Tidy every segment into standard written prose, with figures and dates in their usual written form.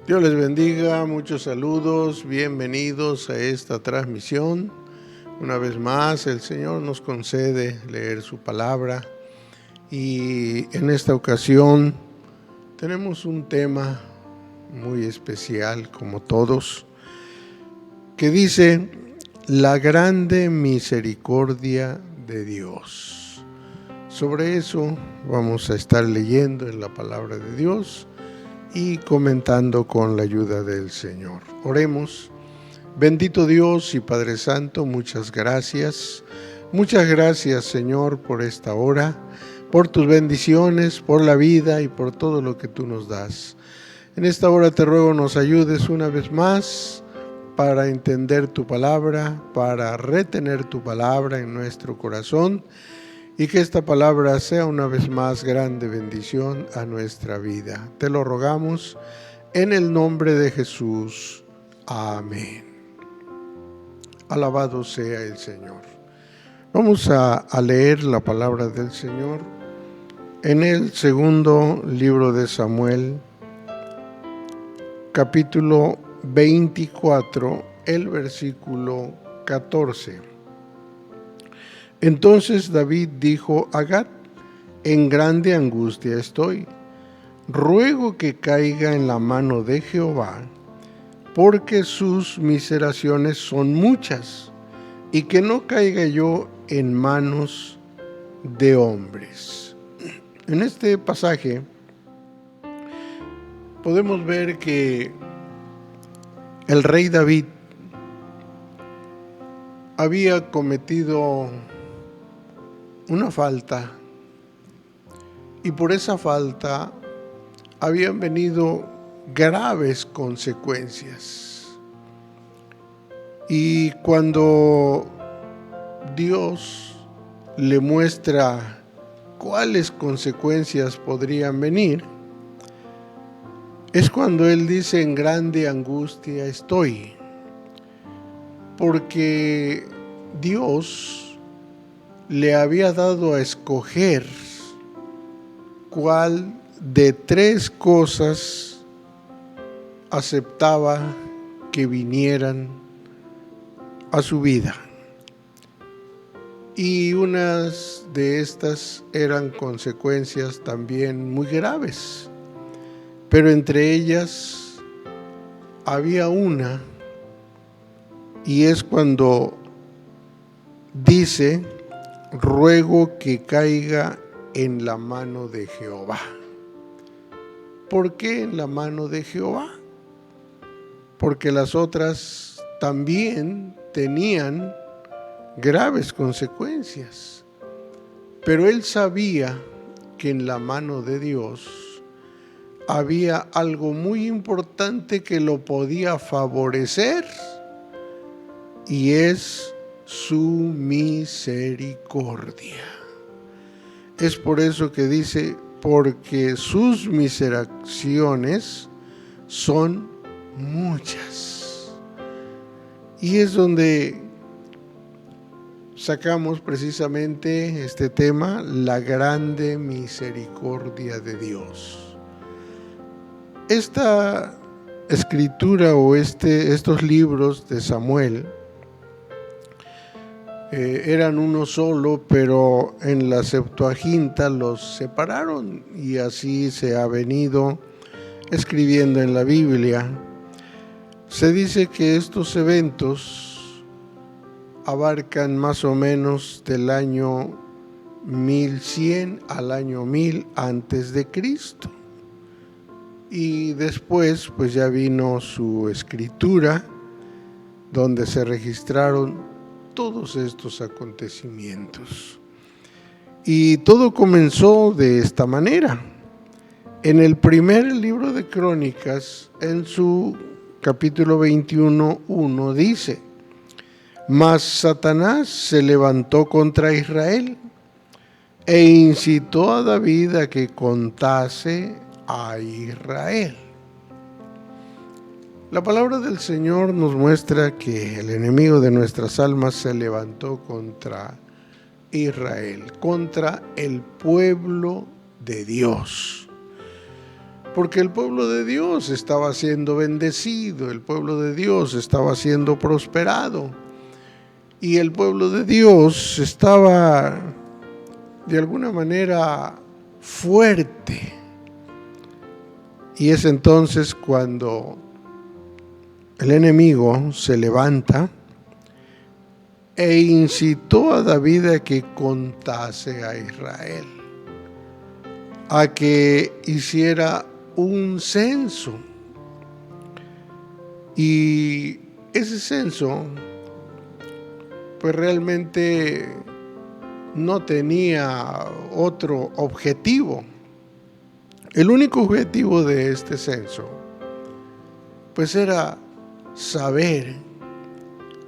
Dios les bendiga, muchos saludos, bienvenidos a esta transmisión. Una vez más, el Señor nos concede leer su palabra y en esta ocasión tenemos un tema muy especial, como todos, que dice: la grande misericordia de Dios. Sobre eso vamos a estar leyendo en la palabra de Dios y comentando con la ayuda del Señor. Oremos. Bendito Dios y Padre Santo, muchas gracias. Muchas gracias, Señor, por esta hora, por tus bendiciones, por la vida y por todo lo que tú nos das. En esta hora te ruego nos ayudes una vez más para entender tu palabra, para retener tu palabra en nuestro corazón, y que esta palabra sea una vez más grande bendición a nuestra vida. Te lo rogamos en el nombre de Jesús. Amén. Alabado sea el Señor. Vamos a leer la palabra del Señor en el segundo libro de Samuel, capítulo 24, el versículo 14. Entonces David dijo a Gad: en grande angustia estoy. Ruego que caiga en la mano de Jehová, porque sus miseraciones son muchas, y que no caiga yo en manos de hombres. En este pasaje podemos ver que el rey David había cometido una falta, y por esa falta habían venido graves consecuencias. Y cuando Dios le muestra cuáles consecuencias podrían venir, es cuando él dice: en grande angustia estoy, porque Dios le había dado a escoger cuál de tres cosas aceptaba que vinieran a su vida. Y unas de estas eran consecuencias también muy graves, pero entre ellas había una, y es cuando dice: ruego que caiga en la mano de Jehová. ¿Por qué en la mano de Jehová? Porque las otras también tenían graves consecuencias, pero él sabía que en la mano de Dios había algo muy importante que lo podía favorecer, y es su misericordia. Es por eso que dice: porque sus miseraciones son muchas. Y es donde sacamos precisamente este tema, la grande misericordia de Dios. Esta escritura o estos libros de Samuel eran uno solo, pero en la Septuaginta los separaron, y así se ha venido escribiendo en la Biblia. Se dice que estos eventos abarcan más o menos del año 1100 al año 1000 antes de Cristo. Y después pues ya vino su escritura, donde se registraron todos estos acontecimientos. Y todo comenzó de esta manera. En el primer libro de Crónicas, en su capítulo 21:1 dice: mas Satanás se levantó contra Israel e incitó a David a que contase a Israel. La palabra del Señor nos muestra que el enemigo de nuestras almas se levantó contra Israel, contra el pueblo de Dios. porque el pueblo de Dios estaba siendo bendecido, el pueblo de Dios estaba siendo prosperado, y el pueblo de Dios estaba de alguna manera fuerte. Y es entonces cuando el enemigo se levanta e incitó a David a que contase a Israel, a que hiciera un censo. Y ese censo pues realmente no tenía otro objetivo. El único objetivo de este censo pues era saber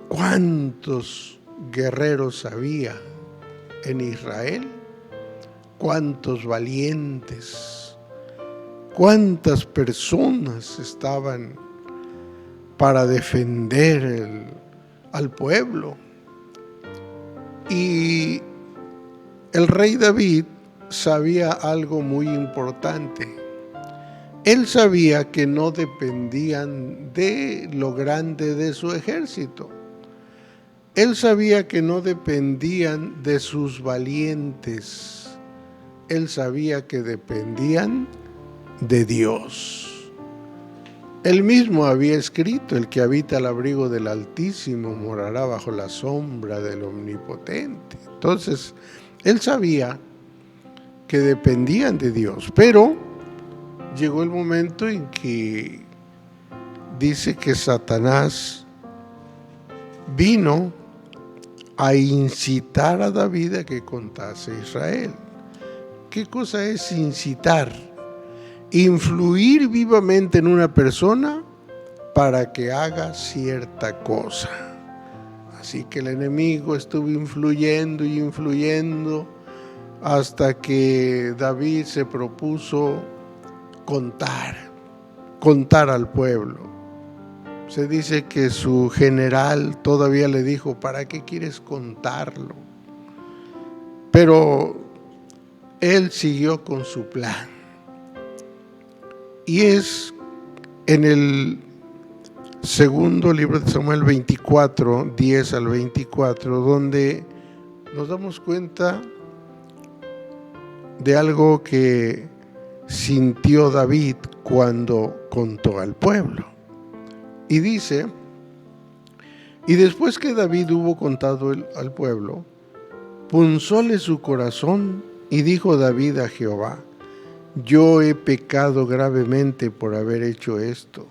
cuántos guerreros había en Israel, cuántos valientes, cuántas personas estaban para defender al pueblo. Y el rey David sabía algo muy importante. Él sabía que no dependían de lo grande de su ejército. Él sabía que no dependían de sus valientes. Él sabía que dependían de Dios. Él mismo había escrito: el que habita al abrigo del Altísimo morará bajo la sombra del Omnipotente. Entonces, él sabía que dependían de Dios, pero llegó el momento en que dice que Satanás vino a incitar a David a que contase a Israel. ¿Qué cosa es incitar? Influir vivamente en una persona para que haga cierta cosa. Así que el enemigo estuvo influyendo y influyendo hasta que David se propuso contar al pueblo. Se dice que su general todavía le dijo: ¿para qué quieres contarlo? Pero él siguió con su plan. Y es en el segundo libro de Samuel 24, 10 al 24, donde nos damos cuenta de algo que sintió David cuando contó al pueblo. Y dice: y después que David hubo contado al pueblo, punzóle su corazón, y dijo David a Jehová: yo he pecado gravemente por haber hecho esto.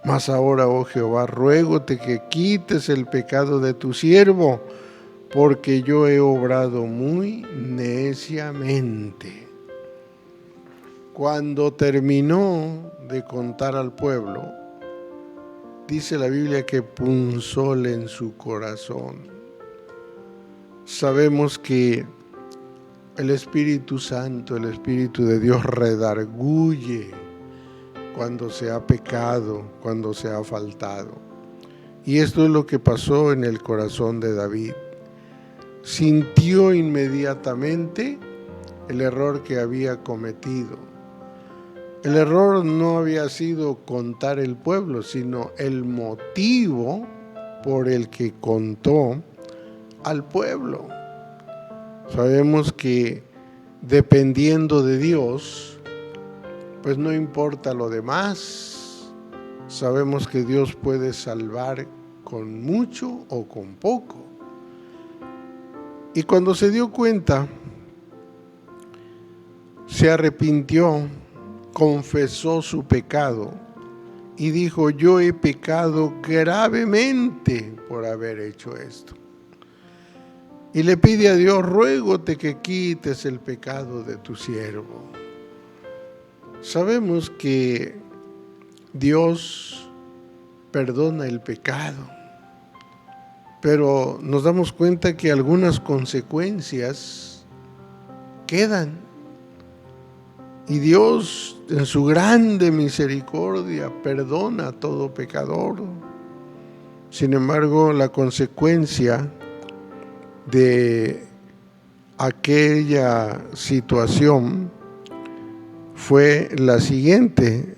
Mas ahora, oh Jehová, ruégote que quites el pecado de tu siervo, porque yo he obrado muy neciamente. Cuando terminó de contar al pueblo, dice la Biblia que punzóle en su corazón. Sabemos que el Espíritu Santo, el Espíritu de Dios, redarguye cuando se ha pecado, cuando se ha faltado. Y esto es lo que pasó en el corazón de David. Sintió inmediatamente el error que había cometido. El error no había sido contar el pueblo, sino el motivo por el que contó al pueblo. Sabemos que dependiendo de Dios, pues no importa lo demás. Sabemos que Dios puede salvar con mucho o con poco. Y cuando se dio cuenta, se arrepintió, confesó su pecado y dijo: yo he pecado gravemente por haber hecho esto. Y le pide a Dios: ruégote que quites el pecado de tu siervo. Sabemos que Dios perdona el pecado, pero nos damos cuenta que algunas consecuencias quedan. Y Dios, en su grande misericordia, perdona a todo pecador. Sin embargo, la consecuencia de aquella situación fue la siguiente.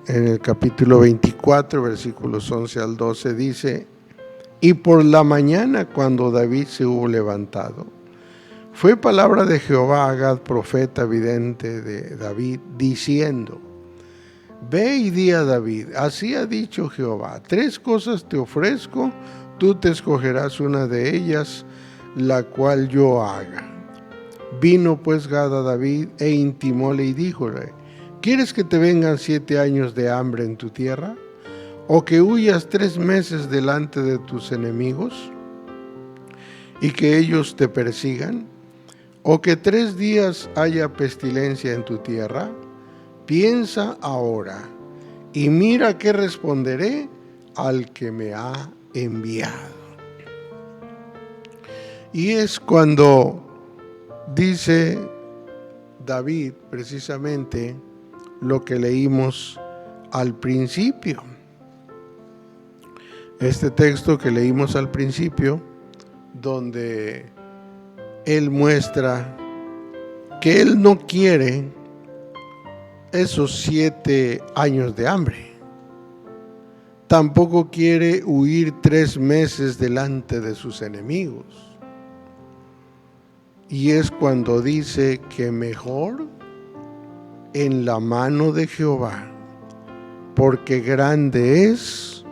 En el capítulo 24, versículos 11 al 12 dice: y por la mañana, cuando David se hubo levantado, fue palabra de Jehová a Gad, profeta vidente de David, diciendo: ve y di a David, así ha dicho Jehová, 3 cosas te ofrezco, tú te escogerás una de ellas, la cual yo haga. Vino pues Gad a David e intimóle y díjole: ¿quieres que te vengan 7 años de hambre en tu tierra? ¿O que huyas 3 meses delante de tus enemigos y que ellos te persigan? ¿O que 3 días haya pestilencia en tu tierra? Piensa ahora y mira qué responderé al que me ha enviado. Y es cuando dice David precisamente lo que leímos al principio. Este texto que leímos al principio, donde él muestra que él no quiere esos 7 años de hambre. Tampoco quiere huir 3 meses delante de sus enemigos. Y es cuando dice que mejor en la mano de Jehová, porque grande es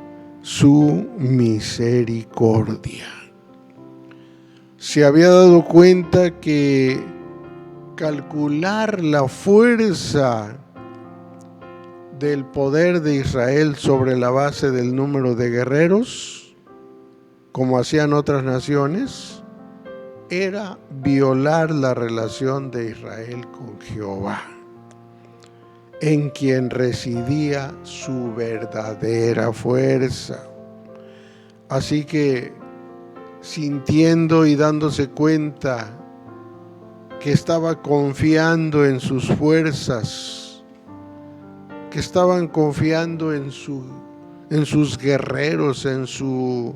su misericordia. Se había dado cuenta que calcular la fuerza del poder de Israel sobre la base del número de guerreros, como hacían otras naciones, era violar la relación de Israel con Jehová, en quien residía su verdadera fuerza. Así que, sintiendo y dándose cuenta que estaba confiando en sus fuerzas, que estaban confiando en sus guerreros, en su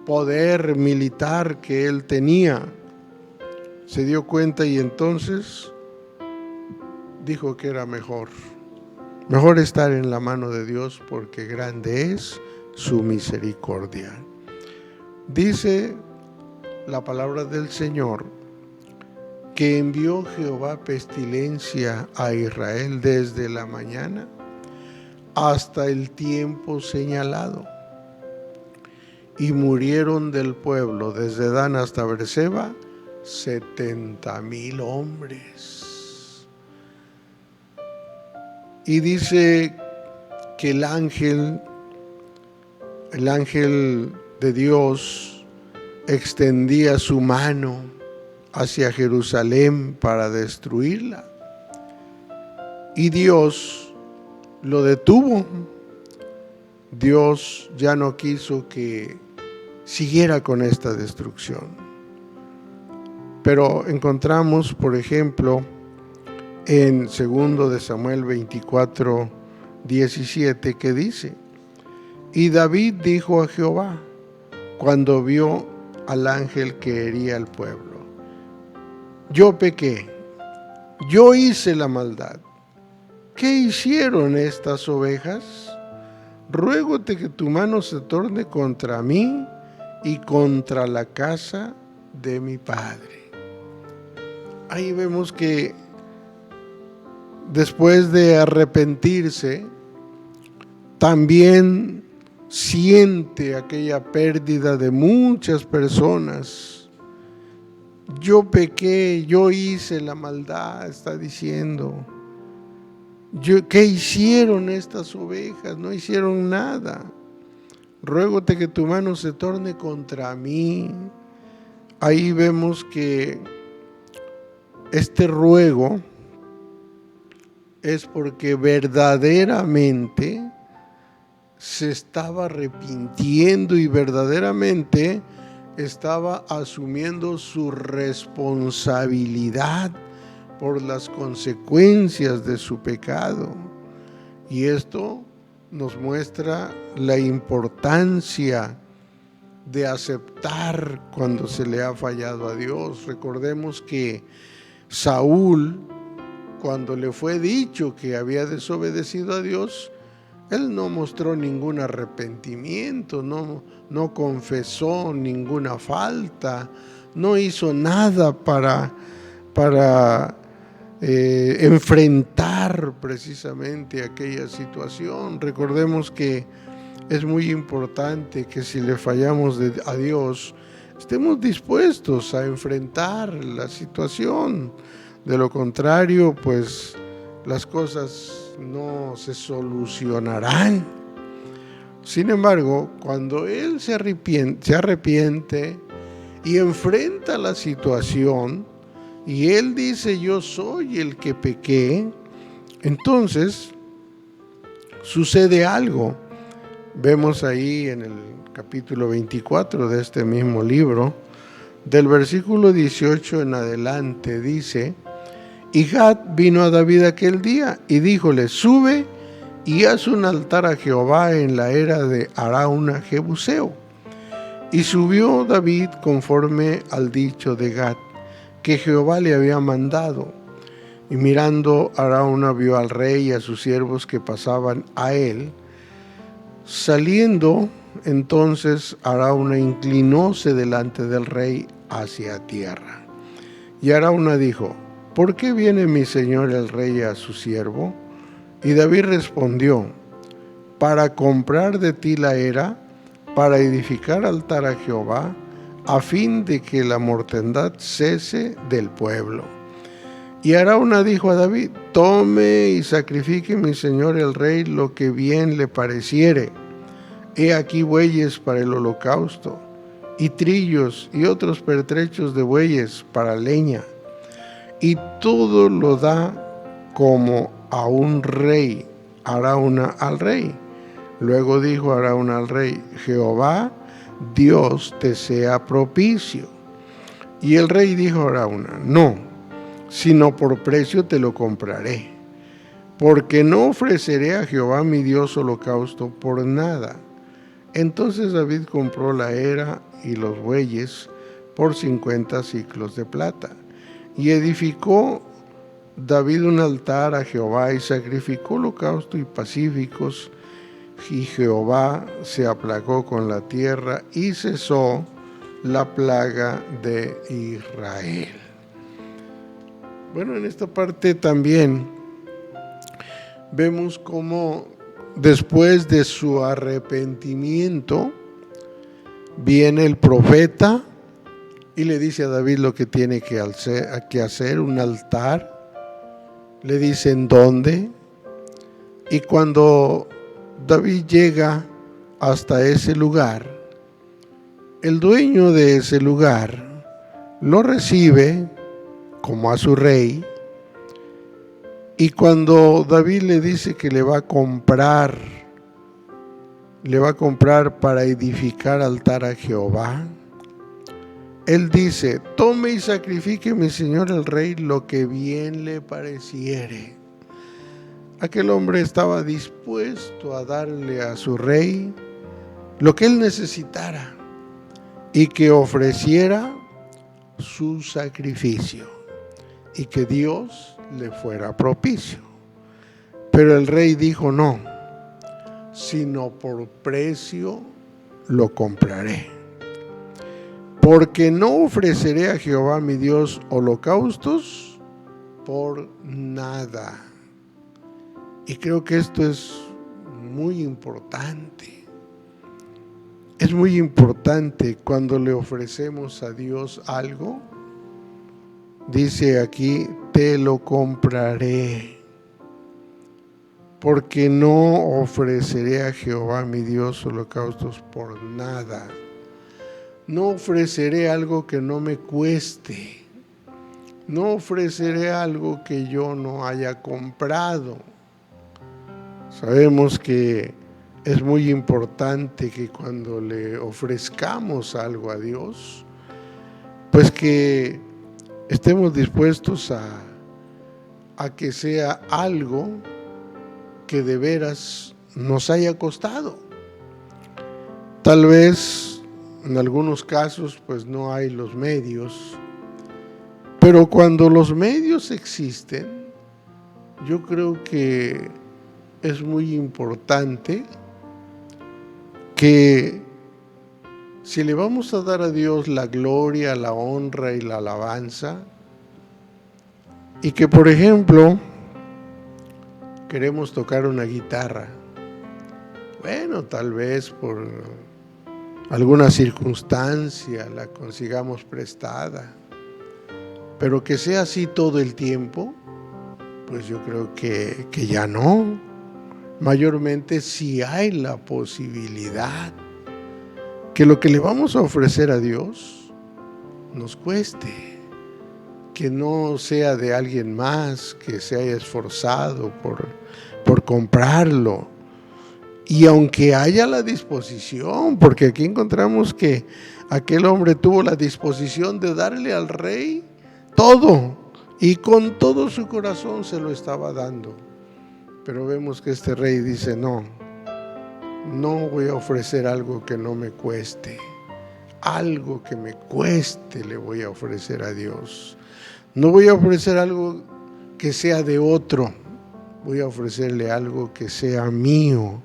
poder militar que él tenía, se dio cuenta y entonces dijo que era mejor estar en la mano de Dios, porque grande es su misericordia. Dice la palabra del Señor que envió Jehová pestilencia a Israel desde la mañana hasta el tiempo señalado, y murieron del pueblo desde Dan hasta Beerseba 70,000 hombres. Y dice que el ángel de Dios extendía su mano hacia Jerusalén para destruirla, y Dios lo detuvo. Dios ya no quiso que siguiera con esta destrucción. Pero encontramos, por ejemplo, en 2 de Samuel 24, 17, que dice: y David dijo a Jehová cuando vio al ángel que hería al pueblo: yo pequé, yo hice la maldad. ¿Qué hicieron estas ovejas? Ruégote que tu mano se torne contra mí y contra la casa de mi padre. Ahí vemos que después de arrepentirse, también siente aquella pérdida de muchas personas. Yo pequé, yo hice la maldad, está diciendo. ¿Qué hicieron estas ovejas? No hicieron nada. Ruégote que tu mano se torne contra mí. Ahí vemos que este ruego es porque verdaderamente se estaba arrepintiendo y verdaderamente estaba asumiendo su responsabilidad por las consecuencias de su pecado. Y esto nos muestra la importancia de aceptar cuando se le ha fallado a Dios. Recordemos que Saúl cuando le fue dicho que había desobedecido a Dios, él no mostró ningún arrepentimiento, no confesó ninguna falta, no hizo nada para enfrentar precisamente aquella situación. Recordemos que es muy importante que si le fallamos a Dios, estemos dispuestos a enfrentar la situación. De lo contrario, pues las cosas no se solucionarán. Sin embargo, cuando él se arrepiente y enfrenta la situación, y él dice: yo soy el que pequé, entonces sucede algo. Vemos ahí en el capítulo 24 de este mismo libro, del versículo 18 en adelante, dice: y Gad vino a David aquel día y díjole: sube y haz un altar a Jehová en la era de Arauna Jebuseo. Y subió David conforme al dicho de Gad, que Jehová le había mandado. Y mirando, Arauna vio al rey y a sus siervos que pasaban a él. Saliendo entonces Arauna, inclinóse delante del rey hacia tierra. Y Arauna dijo: ¿por qué viene mi señor el rey a su siervo? Y David respondió: para comprar de ti la era, para edificar altar a Jehová, a fin de que la mortandad cese del pueblo. Y Arauna dijo a David: tome y sacrifique mi señor el rey lo que bien le pareciere. He aquí bueyes para el holocausto, y trillos y otros pertrechos de bueyes para leña. Y todo lo da como a un rey, Arauna al rey. Luego dijo Arauna al rey: Jehová Dios te sea propicio. Y el rey dijo a Arauna: no, sino por precio te lo compraré, porque no ofreceré a Jehová mi Dios holocausto por nada. Entonces David compró la era y los bueyes por 50 siclos de plata. Y edificó David un altar a Jehová y sacrificó holocausto y pacíficos. Y Jehová se aplacó con la tierra y cesó la plaga de Israel. Bueno, en esta parte también vemos cómo después de su arrepentimiento viene el profeta y le dice a David lo que tiene que hacer, un altar. Le dice en dónde. Y cuando David llega hasta ese lugar, el dueño de ese lugar lo recibe como a su rey. Y cuando David le dice que le va a comprar para edificar altar a Jehová, él dice: tome y sacrifique mi señor el rey lo que bien le pareciere. Aquel hombre estaba dispuesto a darle a su rey lo que él necesitara y que ofreciera su sacrificio y que Dios le fuera propicio. Pero el rey dijo: no, sino por precio lo compraré, porque no ofreceré a Jehová mi Dios holocaustos por nada. Y creo que esto es muy importante. Es muy importante cuando le ofrecemos a Dios algo. Dice aquí: te lo compraré, porque no ofreceré a Jehová mi Dios holocaustos por nada. No ofreceré algo que no me cueste. No ofreceré algo que yo no haya comprado. Sabemos que es muy importante que cuando le ofrezcamos algo a Dios, pues que estemos dispuestos a que sea algo que de veras nos haya costado. Tal vez en algunos casos pues no hay los medios, pero cuando los medios existen, yo creo que es muy importante que si le vamos a dar a Dios la gloria, la honra y la alabanza, y que por ejemplo queremos tocar una guitarra, bueno, tal vez por alguna circunstancia la consigamos prestada, pero que sea así todo el tiempo, pues yo creo que ya no. Mayormente si hay la posibilidad que lo que le vamos a ofrecer a Dios nos cueste, que no sea de alguien más que se haya esforzado por comprarlo. Y aunque haya la disposición, porque aquí encontramos que aquel hombre tuvo la disposición de darle al rey todo, y con todo su corazón se lo estaba dando. Pero vemos que este rey dice, no voy a ofrecer algo que no me cueste. Algo que me cueste le voy a ofrecer a Dios. No voy a ofrecer algo que sea de otro. Voy a ofrecerle algo que sea mío,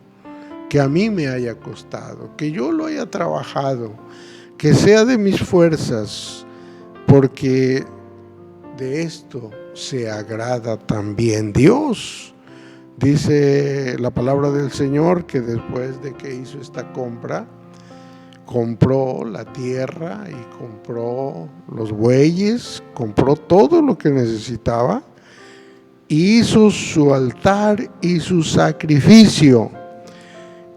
que a mí me haya costado, que yo lo haya trabajado, que sea de mis fuerzas, porque de esto se agrada también Dios. Dice la palabra del Señor que después de que hizo esta compra, compró la tierra y compró los bueyes, compró todo lo que necesitaba, hizo su altar y su sacrificio,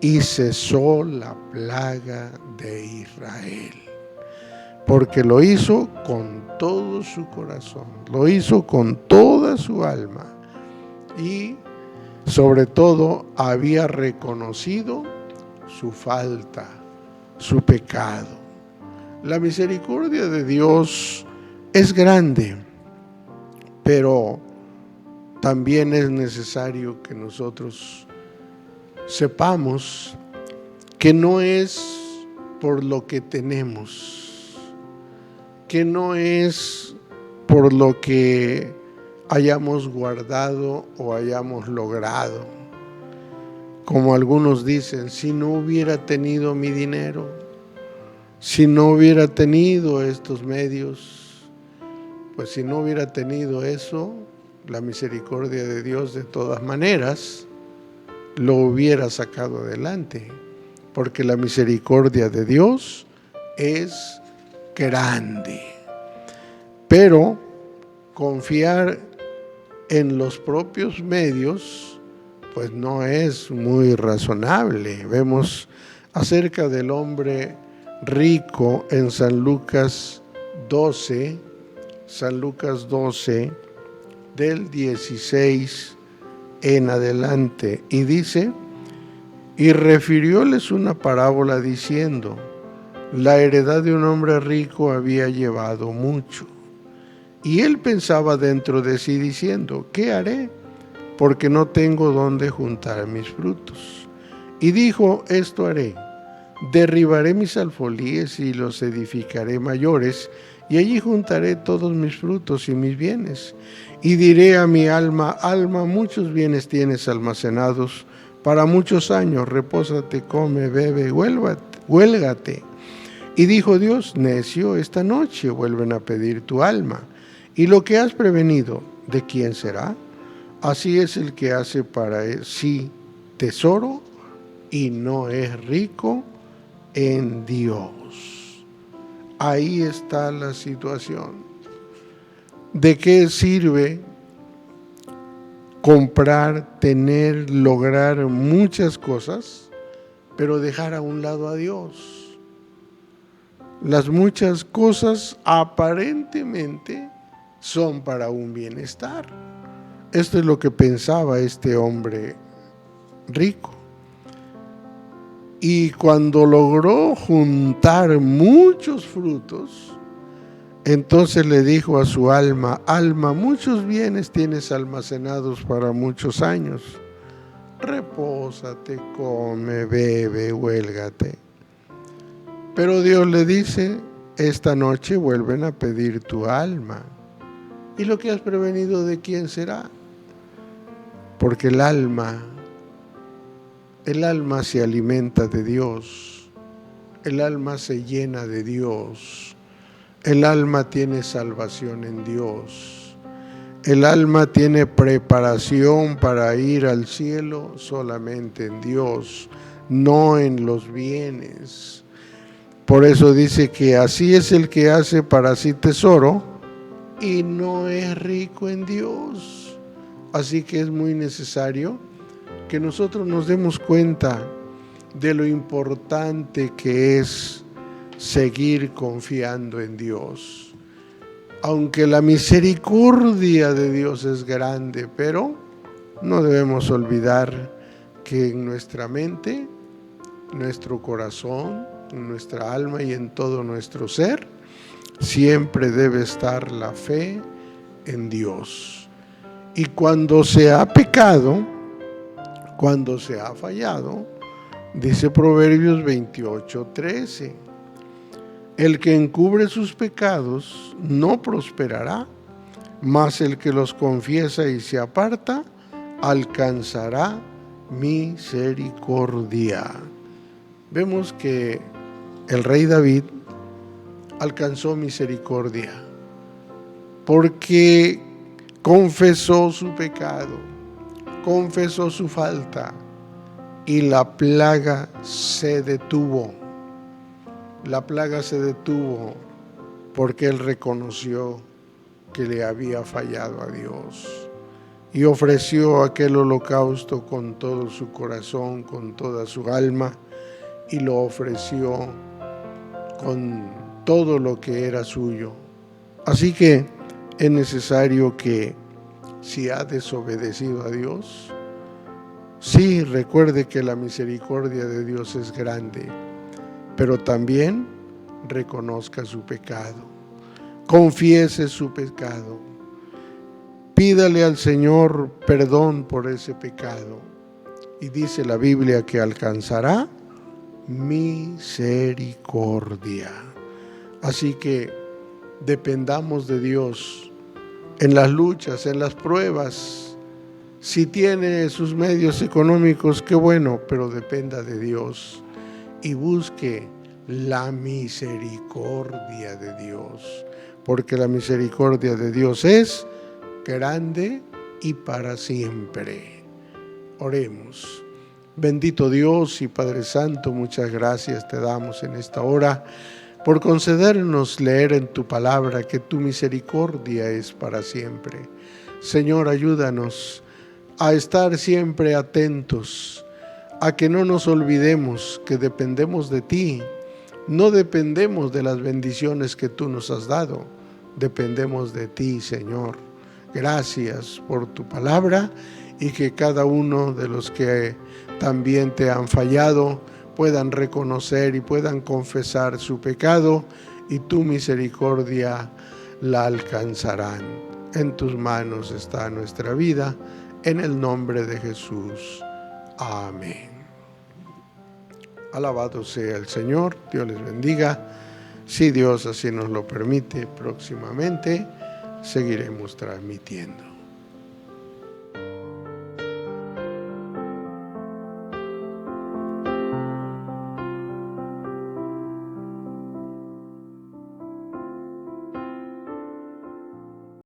y cesó la plaga de Israel, porque lo hizo con todo su corazón, lo hizo con toda su alma, y sobre todo había reconocido su falta, su pecado. La misericordia de Dios es grande, pero también es necesario que nosotros sepamos que no es por lo que tenemos, que no es por lo que hayamos guardado o hayamos logrado. Como algunos dicen, si no hubiera tenido mi dinero, si no hubiera tenido estos medios, pues si no hubiera tenido eso, la misericordia de Dios de todas maneras lo hubiera sacado adelante, porque la misericordia de Dios es grande. Pero confiar en los propios medios, pues no es muy razonable. Vemos acerca del hombre rico en San Lucas 12, del 16 en adelante, y dice: y refirióles una parábola diciendo: la heredad de un hombre rico había llevado mucho. Y él pensaba dentro de sí diciendo: ¿qué haré? Porque no tengo dónde juntar mis frutos. Y dijo: esto haré: derribaré mis alfolíes y los edificaré mayores, y allí juntaré todos mis frutos y mis bienes. Y diré a mi alma: alma, muchos bienes tienes almacenados para muchos años, repósate, come, bebe, huélgate. Y dijo Dios: necio, esta noche vuelven a pedir tu alma. Y lo que has prevenido, ¿de quién será? Así es el que hace para sí tesoro y no es rico en Dios. Ahí está la situación. ¿De qué sirve comprar, tener, lograr muchas cosas, pero dejar a un lado a Dios? Las muchas cosas aparentemente son para un bienestar. Esto es lo que pensaba este hombre rico. Y cuando logró juntar muchos frutos, entonces le dijo a su alma: alma, muchos bienes tienes almacenados para muchos años. Repósate, come, bebe, huélgate. Pero Dios le dice: esta noche vuelven a pedir tu alma. ¿Y lo que has prevenido, de quién será? porque el alma se alimenta de Dios, el alma se llena de Dios, el alma tiene salvación en Dios, el alma tiene preparación para ir al cielo solamente en Dios, no en los bienes. Por eso dice que así es el que hace para sí tesoro y no es rico en Dios. Así que es muy necesario que nosotros nos demos cuenta de lo importante que es seguir confiando en Dios. Aunque la misericordia de Dios es grande, pero no debemos olvidar que en nuestra mente, nuestro corazón, en nuestra alma y en todo nuestro ser, siempre debe estar la fe en Dios. Y cuando se ha pecado, cuando se ha fallado, dice Proverbios 28:13, el que encubre sus pecados no prosperará, mas el que los confiesa y se aparta alcanzará misericordia. Vemos que el rey David alcanzó misericordia porque confesó su pecado, confesó su falta y la plaga se detuvo. La plaga se detuvo porque él reconoció que le había fallado a Dios y ofreció aquel holocausto con todo su corazón, con toda su alma, y lo ofreció con todo lo que era suyo. Así que es necesario que, si ha desobedecido a Dios, sí recuerde que la misericordia de Dios es grande, pero también reconozca su pecado, confiese su pecado, pídale al Señor perdón por ese pecado, y dice la Biblia que alcanzará misericordia. Así que dependamos de Dios en las luchas, en las pruebas. Si tiene sus medios económicos, qué bueno, pero dependa de Dios y busque la misericordia de Dios, porque la misericordia de Dios es grande y para siempre. Oremos. Bendito Dios y Padre Santo, muchas gracias te damos en esta hora por concedernos leer en tu palabra que tu misericordia es para siempre. Señor, ayúdanos a estar siempre atentos, a que no nos olvidemos que dependemos de ti, no dependemos de las bendiciones que tú nos has dado, dependemos de ti, Señor. Gracias por tu palabra y que cada uno de los que también te han fallado puedan reconocer y puedan confesar su pecado y tu misericordia la alcanzarán. En tus manos está nuestra vida, en el nombre de Jesús. Amén. Alabado sea el Señor, Dios les bendiga. Si Dios así nos lo permite, próximamente seguiremos transmitiendo.